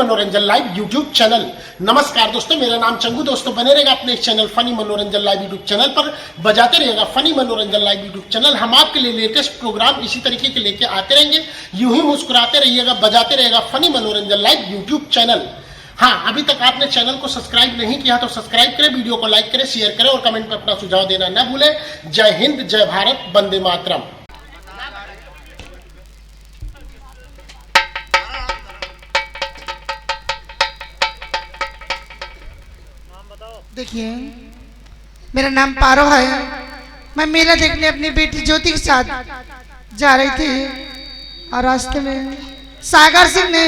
मनोरंजन live YouTube channel. नमस्कार दोस्तों, मेरा नाम चंगू। दोस्तों बने रहेगा अपने इस चैनल फनी मनोरंजन लाइव यूट्यूब चैनल पर, बजाते रहेगा फनी मनोरंजन लाइव यूट्यूब चैनल। हम आपके लिए लेटेस्ट प्रोग्राम इसी तरीके के लेके आते रहेंगे। यूं ही मुस्कुराते रहिएगा, बजाते रहेगा फनी मनोरंजन लाइव यूट्यूब चैनल। हाँ, अभी तक आपने चैनल को सब्सक्राइब नहीं किया तो सब्सक्राइब करें, वीडियो को लाइक करें, शेयर करें और कमेंट में अपना सुझाव देना न भूलें। जय हिंद, जय भारत, वंदे मातरम। देखिए, मेरा नाम पारो है। मैं मेला देखने अपनी बेटी ज्योति के साथ जा रही थी और रास्ते में सागर सिंह ने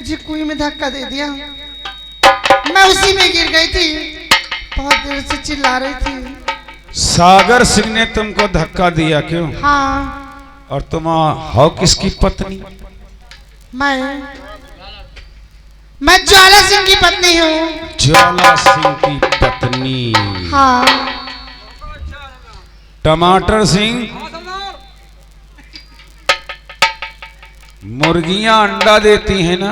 जी कुएं में धक्का दे दिया। मैं उसी में गिर गई थी। बहुत देर से चिल्ला रही थी। सागर सिंह ने तुमको धक्का दिया क्यों? हाँ। और तुम हो किसकी पत्नी? मैं ज्वाला सिंह की पत्नी हूँ। ज्वाला सिंह की पत्नी? हाँ। टमाटर सिंह, मुर्गियां अंडा देती हैं ना?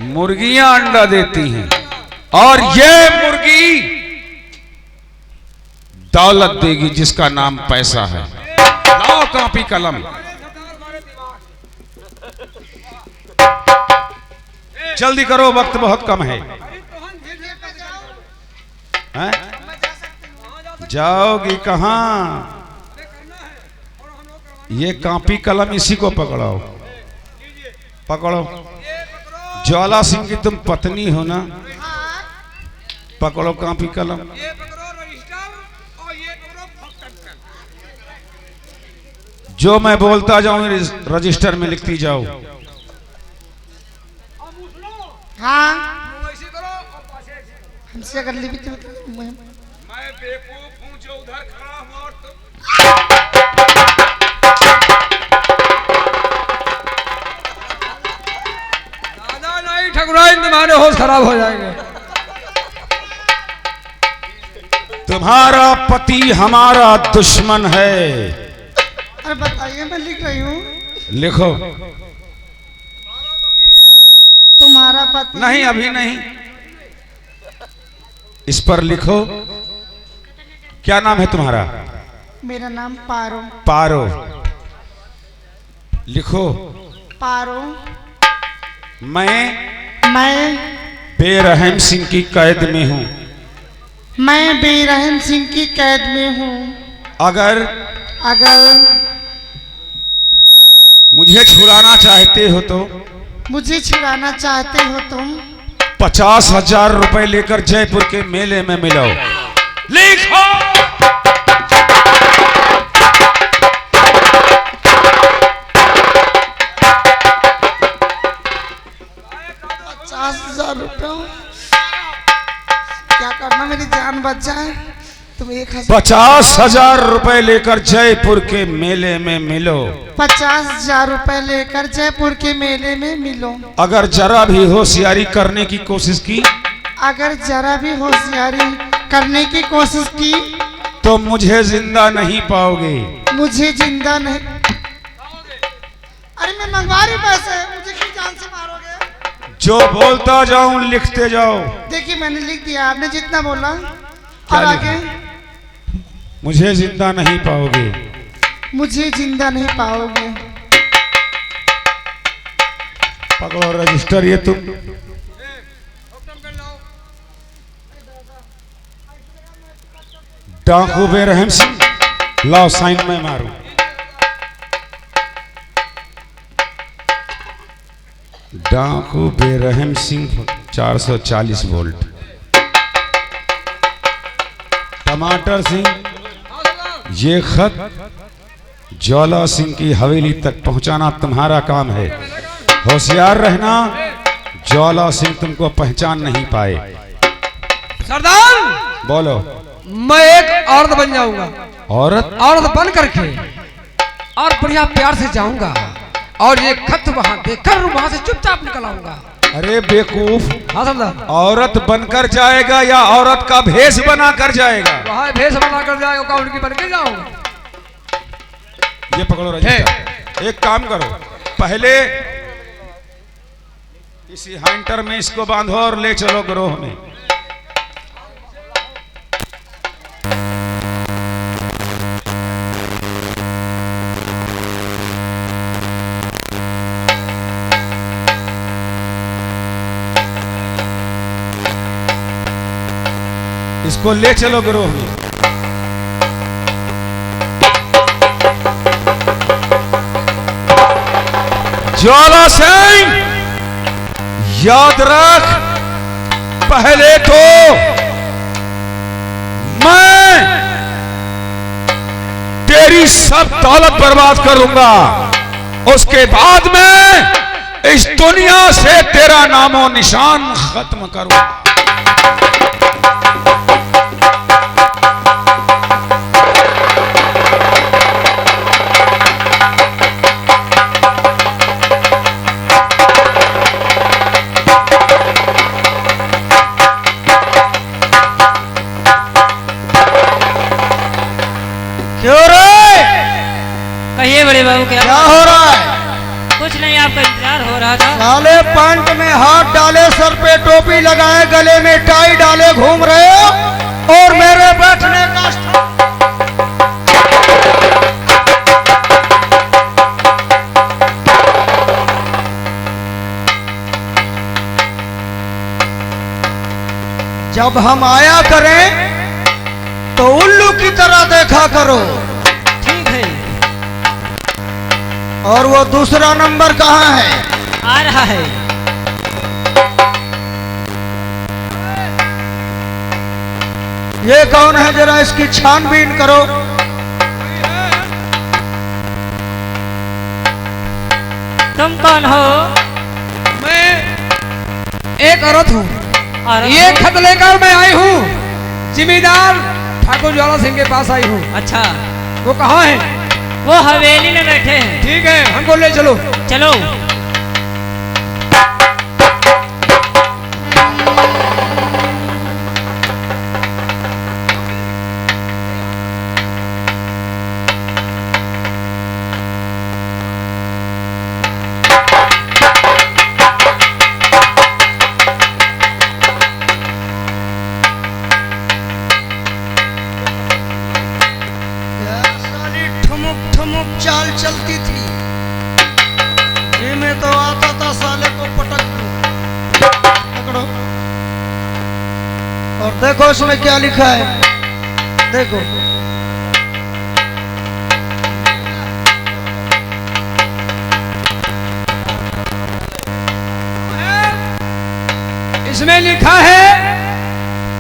मुर्गियां अंडा देती हैं और ये मुर्गी दौलत देगी जिसका नाम पैसा है। लाओ कॉपी कलम। जल्दी करो, वक्त बहुत कम है। हैं? जाओगी कहां? ये कॉपी कलम इसी को पकड़ो, पकड़ो। ज्वाला सिंह की तुम पत्नी हो ना? पकड़ो कॉपी कलम। जो मैं बोलता जाऊं रजिस्टर में लिखती जाओ। हाँ, हमसे अगर लिखी तो मैं बेवकूफ हूं जो उधर खड़ा हूं और तुम। दादा नहीं ठकुराइन, तुम्हारे होश खराब हो जाएंगे। तुम्हारा पति हमारा दुश्मन है। अरे बताइए, मैं लिख रही हूँ। लिखो। तुम्हारा पति? नहीं, अभी नहीं, इस पर लिखो। क्या नाम है तुम्हारा? मेरा नाम पारो। पारो। लिखो। पारो। मैं बेरहम सिंह की कैद में हूँ। मैं बेरहम सिंह की कैद में हूँ। अगर मुझे छुड़ाना चाहते हो तो? मुझे छुड़ाना चाहते हो तुम? 50,000 रुपए लेकर जयपुर के मेले में मिलो। लिखो। 50,000 रुपये? क्या करना, मेरी जान बच जाए। तुम 50,000 रुपए लेकर जयपुर के मेले में मिलो। 50,000 रुपए लेकर जयपुर के मेले में मिलो। अगर जरा भी होशियारी करने की कोशिश की? अगर जरा भी होशियारी करने की कोशिश की तो मुझे जिंदा नहीं पाओगे। मुझे जिंदा नहीं। अरे मैं मंगवा रही पैसे, मुझे क्यों जान से मारोगे? जो बोलता जाऊं लिखते जाओ। देखिए, मैंने लिख दिया, आपने जितना बोला। और आगे? मुझे जिंदा नहीं पाओगे। मुझे जिंदा नहीं पाओगे। पकड़ो रजिस्टर। ये तुम डाकू बेरहम सिंह, लाओ साइन में मारो। डाकू बेरहम सिंह 440 वोल्ट। टमाटर सिंह, ये खत ज्वाला सिंह की हवेली तक पहुंचाना तुम्हारा काम है। होशियार रहना, ज्वाला सिंह तुमको पहचान नहीं पाए। सरदार, बोलो। मैं एक औरत बन जाऊंगा। औरत बन करके और बढ़िया प्यार से जाऊंगा और ये खत वहां देखकर वहां से चुपचाप निकल आऊंगा। अरे बेवकूफ, हाँ सरदार। औरत बनकर जाएगा या औरत का भेष बना कर जाएगा? वहां भेष बना कर जाएगा, उनकी बन के जाऊंगा। ये पकड़ो रजिस्टर। एक काम करो, पहले किसी हंटर में इसको बांधो और ले चलो ग्रोह में। इसको ले चलो ग्रोह में। ज्वाला सिंह, याद रख, पहले तो मैं तेरी सब दौलत बर्बाद करूंगा, उसके बाद में इस दुनिया से तेरा नामो निशान खत्म करूंगा। कहिए बड़े बाबू, क्या हो रहा है? कुछ नहीं, आपका इंतजार हो रहा था। साले पैंट में हाथ डाले, सर पे टोपी लगाए, गले में टाई डाले घूम रहे हो और मेरे बैठने का जब हम आया करें तो उल्लू की तरह देखा करो। ठीक है। और वो दूसरा नंबर कहाँ है? आ रहा है। ये कौन है, जरा इसकी छानबीन करो। तुम कौन हो? मैं एक औरत हूँ। और ये खत लेकर मैं आई हूँ, जिम्मेदार ठाकुर ज्वाला सिंह के पास आई हूँ। अच्छा, वो कहाँ है? वो हवेली में बैठे हैं। ठीक है, हमको ले चलो। चलो। चाल चलती थी, ये में तो आता था साले को पटक पकड़ो। और देखो उसमें क्या लिखा है, देखो। इसमें लिखा है,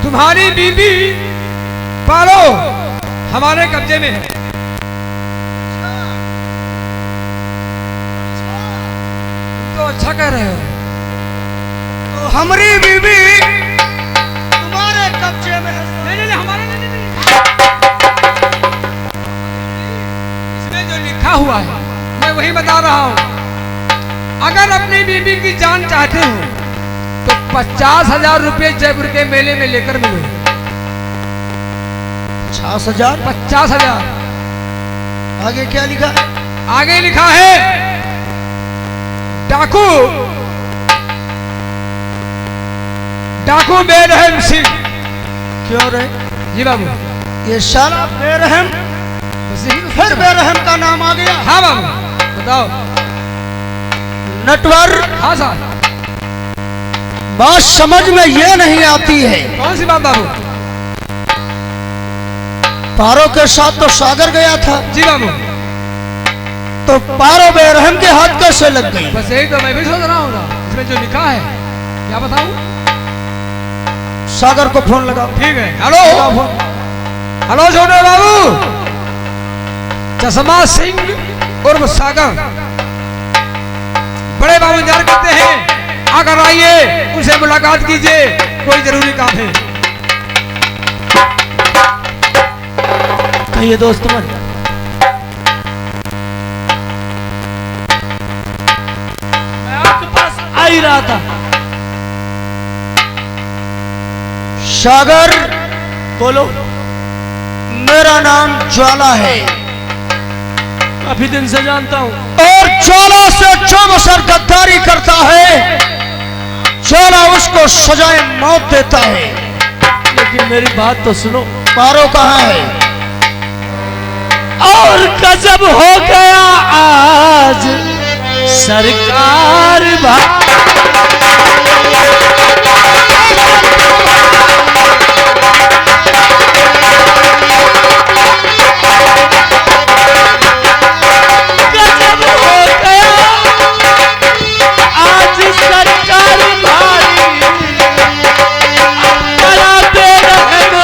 तुम्हारी बीबी पारो हमारे कब्जे में है। तो अच्छा कह रहे हो। तो हमारी बीबी तुम्हारे कब्जे में है। नहीं, हमारे नहीं। इसमें जो लिखा हुआ है मैं वही बता रहा हूँ। अगर अपनी बीबी की जान चाहते हो तो 50,000 रुपये जयपुर के मेले में लेकर मिलो। 50,000? 50,000। आगे क्या लिखा है? आगे लिखा है, डाकू बेरहम सिंह। क्यों रे? जी बाबू। ये साला बेरहम, फिर बेरहम का नाम आ गया? हाँ बाबू, बताओ। नटवर। हाँ साहब। बात समझ में ये नहीं आती है। कौन सी बात बाबू? पारो के साथ तो सागर गया था। जी बाबू। तो पारो बेरहम के हाथ कैसे लग गई? बस यही तो मैं भी सोच रहा हूँ ना, इसमें जो लिखा है क्या बताऊं? सागर को फोन लगाओ। ठीक है। हेलो हेलो छोटे बाबू, चश्मा सिंह उर्फ सागर, बड़े बाबू इंतजार करते हैं, अगर आइए उनसे मुलाकात कीजिए, कोई जरूरी काम है। कहिए दोस्त मन। मैं आपके पास आ ही रहा था। सागर। बोलो। मेरा नाम ज्वाला है। काफी दिन से जानता हूं। और ज्वाला से जो बसर गद्दारी करता है ज्वाला उसको सजाए मौत देता है। लेकिन मेरी बात तो सुनो। पारो कहाँ है? और गजब हो गया आज सरकार गजब हो गया आज सरकार भारी, बड़ा बेरहम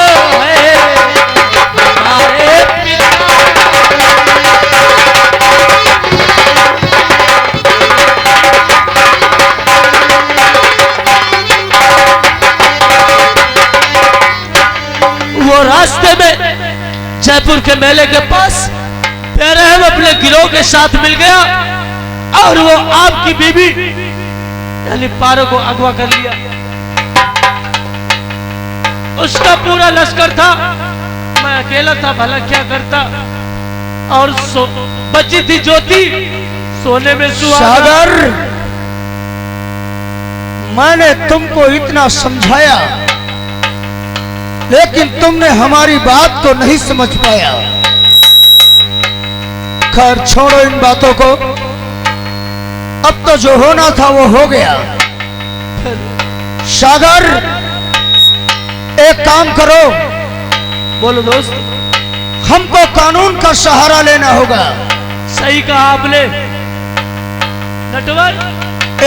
है हमारे पिता। वो रास्ते में जयपुर के मेले के पास बेरहम अपने गिरोह के साथ मिल गया और वो आपकी बीबी यानी पारो को अगवा कर लिया। उसका पूरा लश्कर था, मैं अकेला था, भला क्या करता। और बची थी ज्योति, सोने में सुहागा। सागर, मैंने तुमको इतना समझाया लेकिन तुमने हमारी बात को नहीं समझ पाया। खैर छोड़ो इन बातों को, अब तो जो होना था वो हो गया। सागर, एक काम करो, बोलो दोस्त। हमको कानून का सहारा लेना होगा। सही कहा आपने। नटवर,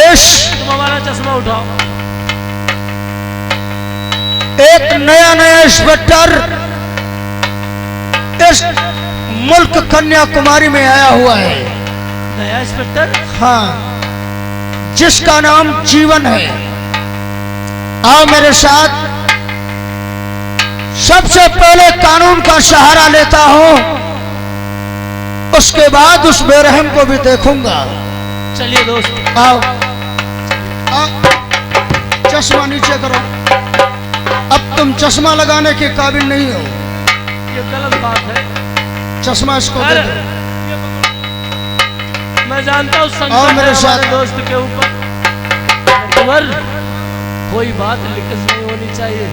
इस तुम हमारा चश्मा उठाओ। एक नया नया इंस्पेक्टर इस मुल्क कन्याकुमारी में आया हुआ है। नया इंस्पेक्टर? हाँ, जिसका नाम जीवन है। आओ मेरे साथ। सबसे पहले कानून का सहारा लेता हूं, उसके बाद उस बेरहम को भी देखूंगा। चलिए दोस्त। आओ, चश्मा नीचे करो। अब तुम चश्मा लगाने के काबिल नहीं हो। ये गलत बात है। चश्मा इसको दे दो। मैं जानता हूँ आओ संकट मेरे है साथ। हमारे दोस्त के ऊपर, नटवर कोई बात लिखित नहीं होनी चाहिए,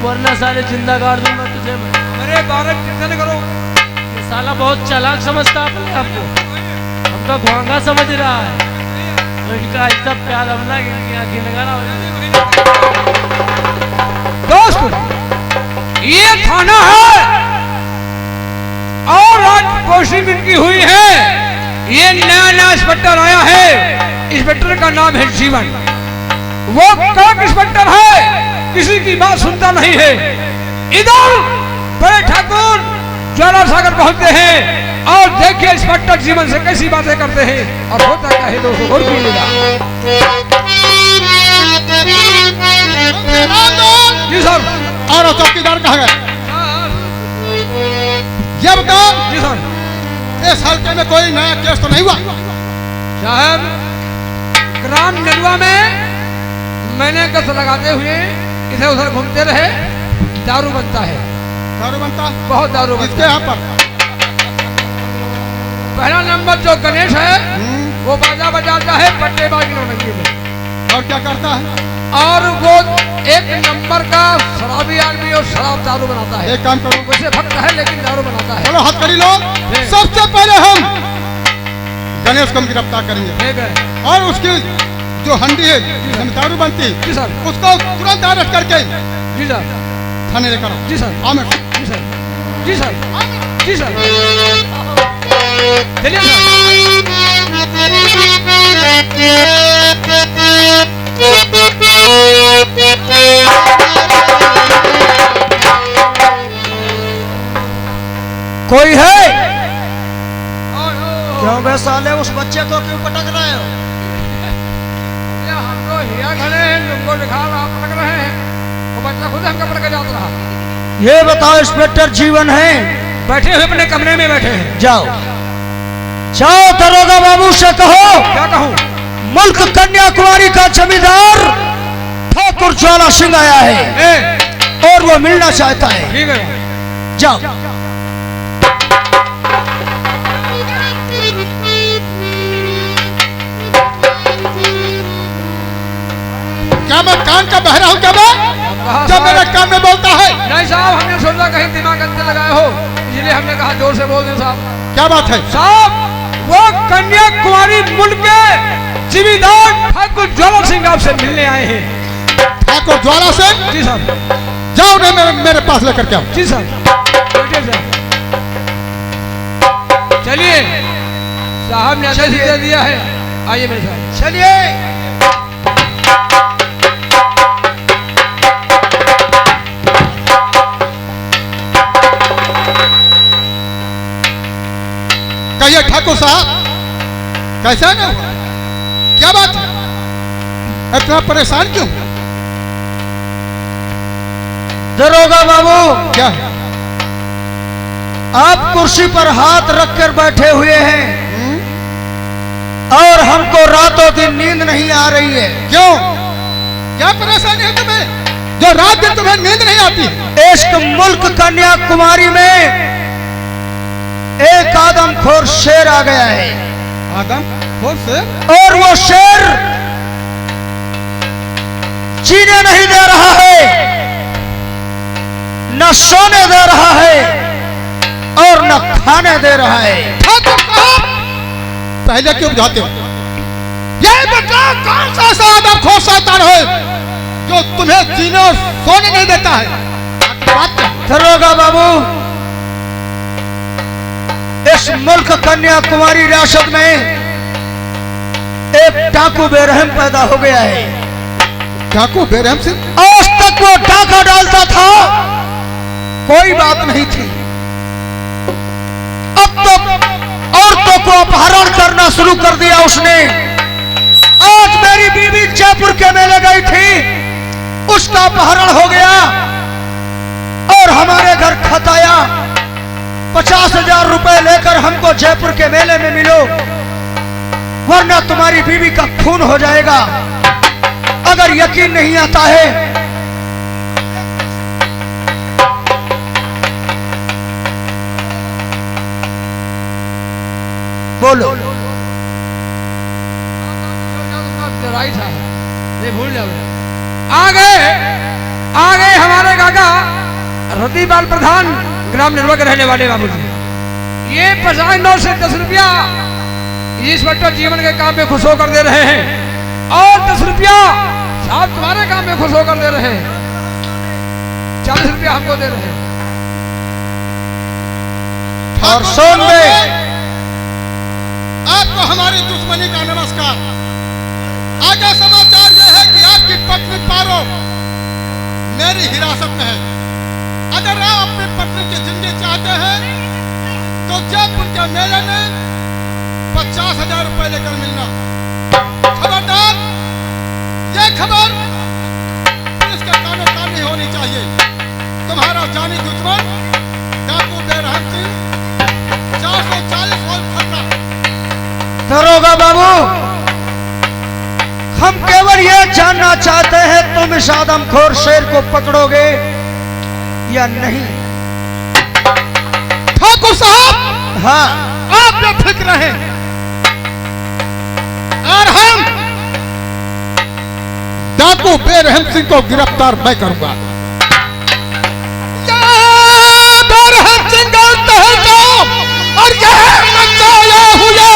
वरना सारे जिंदा गाड़ दूंगा तुझे मैं। अरे बालक चिंता न करो। ये साला बहुत चालाक समझता है अपने आप को, हमका घोंगा समझ रहा है। इनका ऐसा प्यार हमला इनकी आंखें लगा रहा हो। दोस्त, ये थाना है और आज पोस्टिंग इनकी हुई है। ये नया नया इंस्पेक्टर आया है। इंस्पेक्टर का नाम है जीवन। वो कड़क इंस्पेक्टर है, किसी की बात सुनता नहीं है। इधर बड़े ठाकुर ज्वाला सागर पहुंचते हैं और देखिए इंस्पेक्टर जीवन से कैसी बातें करते हैं और होता क्या है दोस्तों, और बोलिएगा। जी सर। और चौकीदार कहाँ गए? ये बताओ, जी सर। इस हल्के में कोई नया केस तो नहीं हुआ? साहब, ग्राम नलवा में मैंने गस लगाते हुए इधर उधर घूमते रहे, दारू बनता है। दारू बनता? बहुत दारू किसके बनता है। यहाँ पर? पहला नंबर जो गणेश है वो बाजा बजाता है पट्टेबाजी नौटंकी में। और क्या करता है? और वो एक नंबर का शराबी आदमी और शराब दारू बनाता है। एक काम करो, वैसे भक्त है लेकिन दारू बनाता है। चलो हथकड़ी लो। सबसे पहले हम गणेश को हम गिरफ्तार करेंगे ठीक है। और उसकी जो हंडी है जिसमें दारू बनती है जी सर। उसको तुरंत अरेस्ट करके जी सर। थाने लेकर आओ। जी सर। आमिर, जी सर। जी सर। जी सर। चलिए सर। कोई है? और क्यों बे साले, उस बच्चे को क्यों पटक रहे हो? हम तो हिया खड़े हैं, तुमको दिखा रहा पटक रहे हैं। वो बच्चा खुद हमका पटक जाता रहा। ये बताओ, इंस्पेक्टर जीवन है? बैठे हुए अपने कमरे में बैठे हैं। जाओ जाओ, दरोगा बाबू से कहो क्या कहूँ? मुल्क कन्याकुमारी का जमींदार ठाकुर ज्वाला सिंह आया है ए, और वो मिलना चाहता है। ठीक है। जाओ। क्या मेरे कान में बोलता है? नहीं साहब, हमने सोचा कहीं दिमाग अंदर लगाए हो, इसलिए हमने कहा जोर से बोल दें साहब। क्या बात है? साहब, वो कन्याकुमारी मुल्क के जिमीदार ठाकुर ज्वाला सिंह आपसे मिलने आए हैं। ठाकुर ज्वाला सिंह? जी साहब। जाओ ने मेरे पास लेकर के आओ। जी साहब। बैठिए साहब। चलिए, साहब ने आदेश दे दिया है, आइए मेरे साथ। चलिए। कहिए ठाकुर साहब, कैसा ना हुआ? क्या बात है? इतना परेशान क्यों? दरोगा बाबू, क्या है? आप कुर्सी पर हाथ रखकर बैठे हुए हैं और हमको रातों दिन नींद नहीं आ रही है। क्यों? क्या परेशानी है तुम्हें जो रात दिन तुम्हें नींद नहीं आती? इश्क मुल्क कन्याकुमारी में एक आदमखोर शेर आ गया है। आदमखोर शेर? और वो शेर जीने नहीं दे रहा है, न सोने दे रहा है और न खाने दे रहा है। ठाकुर साहब, पहले क्यों बुझाते हो? ये बताओ कौन सा ऐसा आदमखोर शैतान है जो तुम्हें जीने और सोने नहीं देता है? बात क्या? दरोगा बाबू, इस मुल्क कन्याकुमारी रियासत में एक डाकू बेरहम पैदा हो गया है। डाकू बेरहम सिंह? आज तक वो डाका डालता था, कोई बात नहीं थी। अब तो औरतों को अपहरण करना शुरू कर दिया उसने। आज मेरी बीवी जयपुर के मेले गई थी, उसका अपहरण हो गया और हमारे घर खत आया। 50,000 रुपए लेकर हमको जयपुर के मेले में मिलो, वरना तुम्हारी बीवी का खून हो जाएगा। अगर यकीन नहीं आता है बोलो। राइट है, नहीं भूल जाओ। आ गए हमारे काका रतिपाल प्रधान, ग्राम निर्भर के रहने वाले बाबू जी। ये 50 नोट से 10 रुपया इस वक्त जीवन के काम में खुश होकर दे रहे हैं, और 10 रुपया साहब तुम्हारे काम में खुश होकर दे रहे हैं। 40 रुपया हमको दे रहे हैं। और सुन ले, आपको हमारी दुश्मनी का नमस्कार। आगे समाचार यह है कि आपकी पत्नी पारो मेरी हिरासत में है। अगर आप अपनी पत्नी की जिंदगी चाहते हैं तो जयपुर के मेले में 50,000 रुपए लेकर मिलना। खबरदार, ये खबर पुलिस के कानों कान नहीं होनी चाहिए। तुम्हारा जानी दुश्मन डाकू बेरहम सिंह 440 और खतरा। दरोगा बाबू, हम केवल यह जानना चाहते हैं तुम इस आदमखोर शेर को पकड़ोगे या नहीं? ठाकुर साहब, हाँ, आप बेफिक्र रहें और हम डाकू बेरहम सिंह को गिरफ्तार मैं करूंगा। बेरहम सिंह जानते हैं तो, और यह मचाया हुआ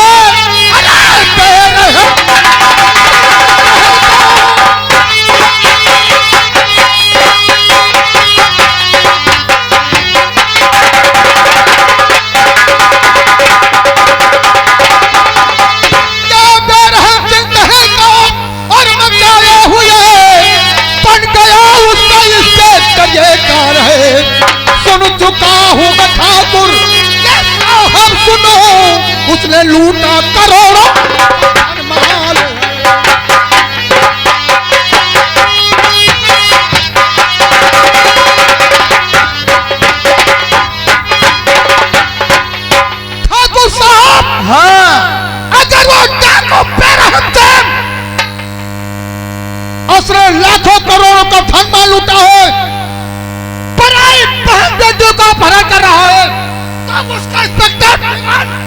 उसने लूटा करोड़ों माल। ठाकुर साहब, हाँ, अगर वो डाकू बेरहम सिंह उसने लाखों करोड़ों का धन माल लूटा है, पराई बहन बेटियों का अपहरण कर रहा है, तब उसका इंस्पेक्टर बन चुका है।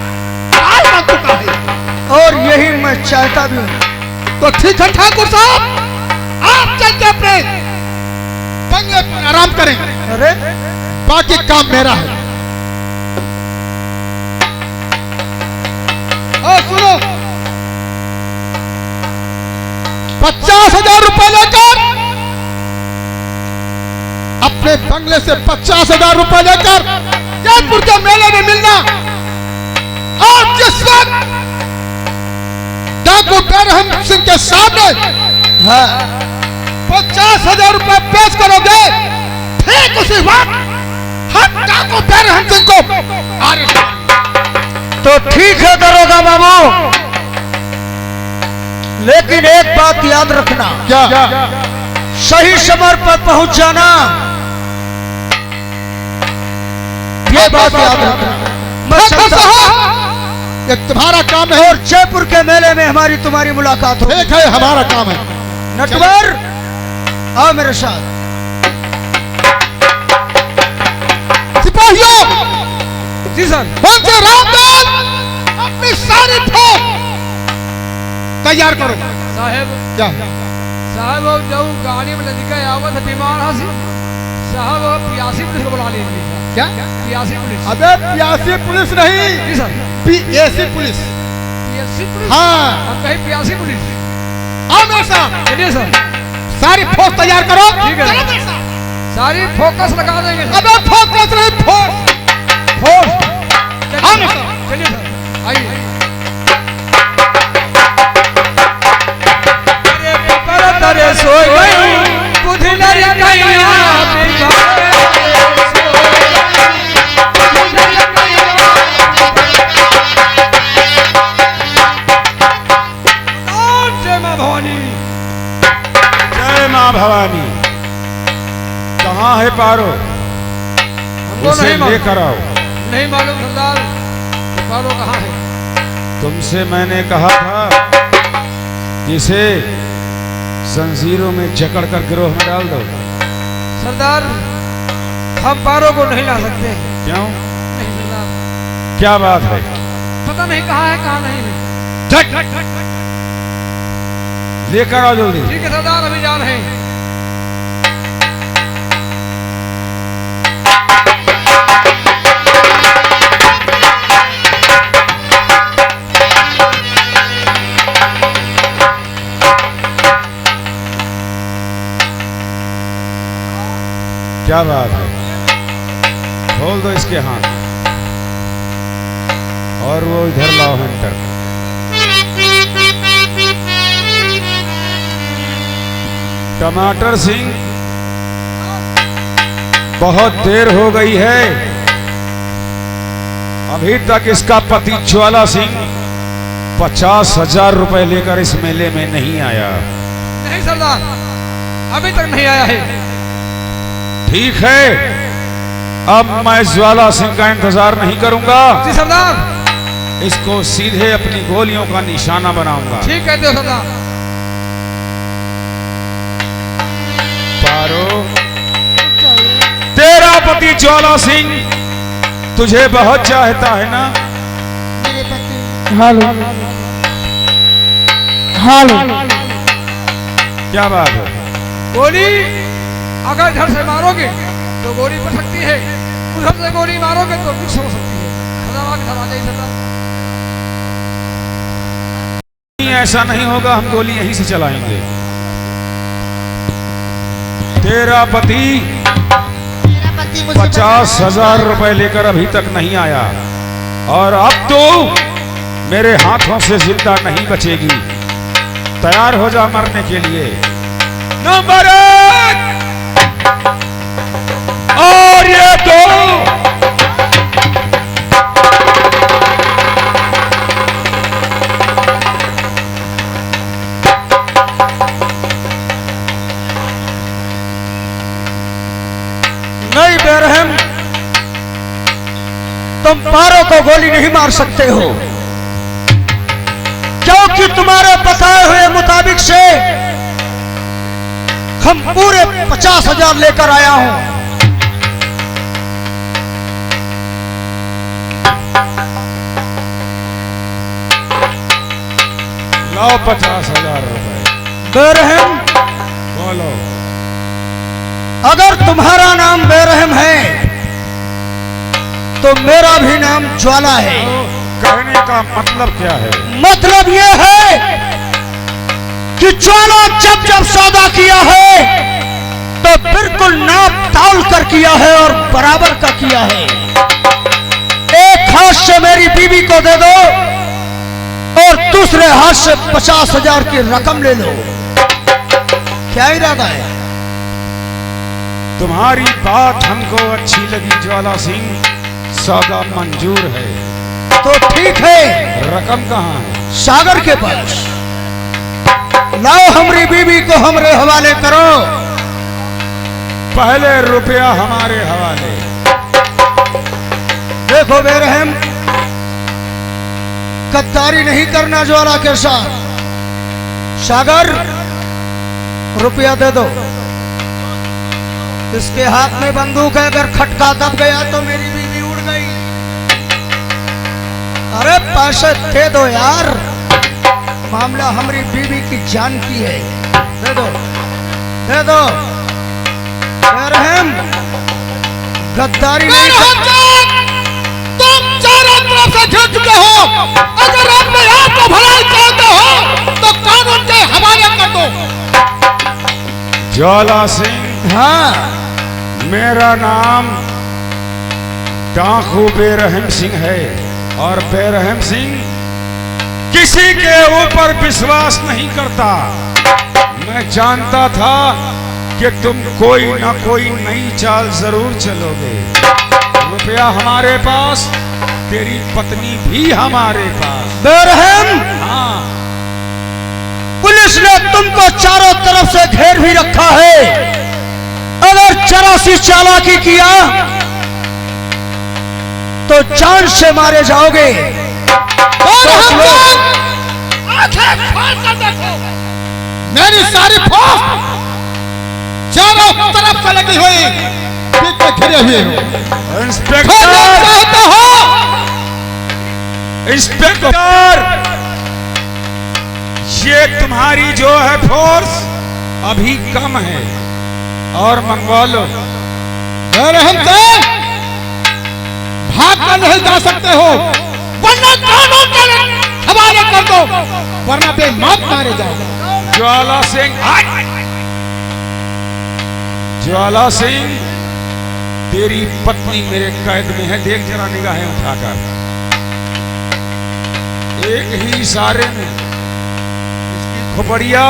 और यही मैं चाहता भी हूँ। तो ठीक है ठाकुर साहब, आप चल के अपने बंगले पर आराम करें। अरे बाकी काम मेरा है। और सुनो, 50,000 रुपए लेकर अपने बंगले से 50,000 रुपए लेकर जयपुर के मेले में मिलना। और जिस वक्त डाकू बैरहम सिंह के सामने 50,000 रुपए पेश करोगे, ठीक उसी वक्त हम डाकू बैरहम सिंह को अरेस्ट करेंगे। तो ठीक है दरोगा बाबू, लेकिन एक बात याद रखना। क्या? सही समय पर पहुंच जाना, ये बात याद रखना। मैं चलता हूं। ये तुम्हारा काम है और जयपुर के मेले में हमारी तुम्हारी मुलाकात हो। ठीक है, हमारा काम है। नटवर आओ मेरे साथ। सिपाहियों, जी सर। मुंशी रामलाल, अपनी सारी फौज तैयार करो। साहेब क्या? साहब वो जो गाड़ी में लदका आवत है बीमार हसी साहब, वो पियासी पुलिस को बुला लीजिए। क्या? PAC police. अबे पियासी पुलिस नहीं, जी sir. PAC police. PAC police? हाँ। अब कहीं पियासी पुलिस। आओ मेरे साथ। चलिए सर। सारी फौज तैयार करो। ठीक है। चलो मेरे साथ। सारी फोकस लगा देंगे सर। अबे फोकस नहीं, फौज। फौज। आओ मेरे साथ। चलिए सर, आइए। अरे सोई गई बुध नर कैया जय मां भवानी। जय मां भवानी। कहाँ है पारो? हमको उसे नहीं मालूम। लेकर आओ। नहीं मालूम सरदार, तो पारो कहाँ है? तुमसे मैंने कहा था कि इसे जंजीरों में जकड़ कर गिरोह में डाल दो। सरदार, हम पारो को नहीं ला सकते। क्यों? नहीं सरदार, क्या बात है? पता नहीं कहाँ है कहाँ नहीं है। लेकर आओ जल्दी। ठीक है सरदार, अभी जा रहे हैं। क्या बात है? खोल दो इसके हाथ और वो इधर लाओ हंटर। टमाटर सिंह, बहुत देर हो गई है, अभी तक इसका पति ज्वाला सिंह 50,000 रुपए लेकर इस मेले में नहीं आया। नहीं सरदार, अभी तक नहीं आया है। ठीक है, अब मैं ज्वाला सिंह का इंतजार नहीं करूंगा। जी सरदार। इसको सीधे अपनी गोलियों का निशाना बनाऊंगा। ठीक है तो सरदार। पारो, तेरा पति ज्वाला सिंह तुझे बहुत चाहता है ना? मेरे पति। Hello hello. क्या बात है? गोली अगर इधर से मारोगे तो गोली पड़ सकती है, उधर से गोली मारोगे तो मिक्स हो सकती है। ऐसा नहीं होगा, हम गोली यहीं से चलाएंगे। तेरा पति मेरा पति मुझे 50,000 रुपए लेकर अभी तक नहीं आया और अब तो मेरे हाथों से जिंदा नहीं बचेगी। तैयार हो जा मरने के लिए। नंबर 1 और ये 2। नहीं बेरहम, तुम पारो को गोली नहीं मार सकते हो, क्योंकि तुम्हारे बताए हुए मुताबिक से हम पूरे 50,000 लेकर आया हूं। लाओ 50,000 रुपए। बेरहम, बोलो। अगर तुम्हारा नाम बेरहम है तो मेरा भी नाम ज्वाला है। कहने का मतलब क्या है? मतलब यह है कि ज्वाला जब जब सौदा किया है तो बिल्कुल नाप ताल कर किया है और बराबर का किया है। एक हाथ से मेरी बीवी को दे दो और दूसरे हाथ से 50,000 की रकम ले लो। क्या इरादा है? तुम्हारी बात हमको अच्छी लगी ज्वाला सिंह, सौदा मंजूर है। तो ठीक है, रकम कहाँ है? सागर के पास। लाओ हमारी बीवी को हमरे हवाले करो। पहले रुपया हमारे हवाले। देखो बेरहम, गद्दारी नहीं करना ज्वाला के साथ। सागर, रुपया दे दो। इसके हाथ में बंदूक है, अगर खटका दब गया तो मेरी बीवी उड़ गई। अरे पैसे दे दो यार, मामला हमारी बीवी की जान की है। दे दो, दे दो। बेरहम, गद्दारी नहीं तुम चारों तरफ से घिर चुके हो। अगर अपने आप को भलाई चाहते हो तो कानून के हवाले कर दो। ज्वाला सिंह, हाँ, मेरा नाम डाकू बेरहम सिंह है और बेरहम सिंह किसी के ऊपर विश्वास नहीं करता। मैं जानता था कि तुम कोई ना कोई नई चाल जरूर चलोगे। रुपया हमारे पास, तेरी पत्नी भी हमारे पास। बेरहम, हाँ, पुलिस ने तुमको चारों तरफ से घेर भी रखा है। अगर जरा सी चालाकी किया तो जान से मारे जाओगे। सोच लो। आंखें खोल कर देखो, मेरी सारी फौज चारों तरफ से लगी हुई, पीछे घिरे हुए हो। इंस्पेक्टर, चाहते हो इंस्पेक्टर, ये तुम्हारी जो है फोर्स अभी कम है और मंगवा लो। बेरहम से भाग कर नहीं जा सकते हो, वरना कानून के हवाले कर दो, वरना बेमौत मारे जाओ। ज्वाला सिंह, ज्वाला सिंह, तेरी पत्नी मेरे कैद में है। देख जरा निगाहें उठाकर, एक ही इशारे में इसकी खोपड़िया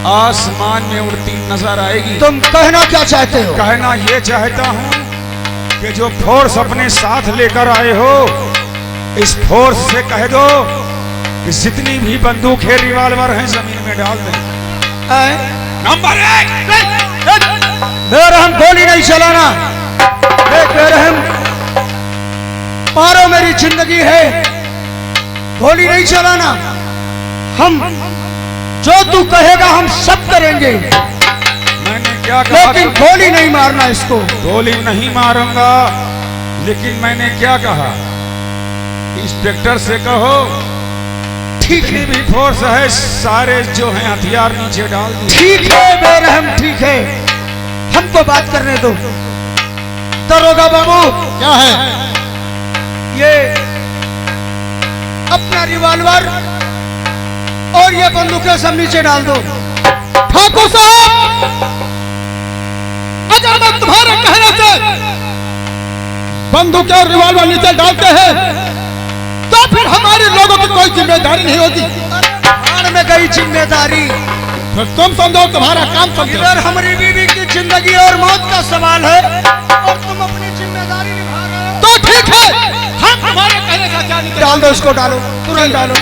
आसमान में उड़ती नजर आएगी। तुम कहना क्या चाहते हो? कहना ये चाहता हूँ कि जो फोर्स अपने साथ लेकर आए हो, इस फोर्स से कह दो कि जितनी भी बंदूकें रिवॉल्वर हैं जमीन में डाल दें। नंबर 1, बेरहम, गोली नहीं चलाना। देख बेरहम, मारो, मेरी जिंदगी है, गोली नहीं चलाना। हम जो तू कहेगा हम सब करेंगे, मैंने क्या कहा? लेकिन गोली नहीं मारना इसको। गोली नहीं मारूंगा, लेकिन मैंने क्या कहा? इंस्पेक्टर से कहो ठीक जितनी है, भी फोर्स है सारे जो हैं हथियार नीचे डाल दिए। ठीक है बेरहम, ठीक है, हमको बात करने दो। दरोगा बाबू, क्या है? ये अपना रिवॉल्वर और ये बंदूकें सब नीचे डाल दो। ठाकुर साहब, अगर मैं तुम्हारे कहने से बंदूक और रिवॉल्वर नीचे डालते हैं तो फिर हमारे लोगों की कोई जिम्मेदारी नहीं होगी। भाड़ में गई जिम्मेदारी। फिर तुम समझो, तुम्हारा काम समझो। इधर हमारी बीवी की जिंदगी और मौत का सवाल है और तुम अपनी जिम्मेदारी निभा रहे हो। तो ठीक है, हम हमारे कहने का क्या नहीं डाल दो इसको, डालो, तुरंत डालो।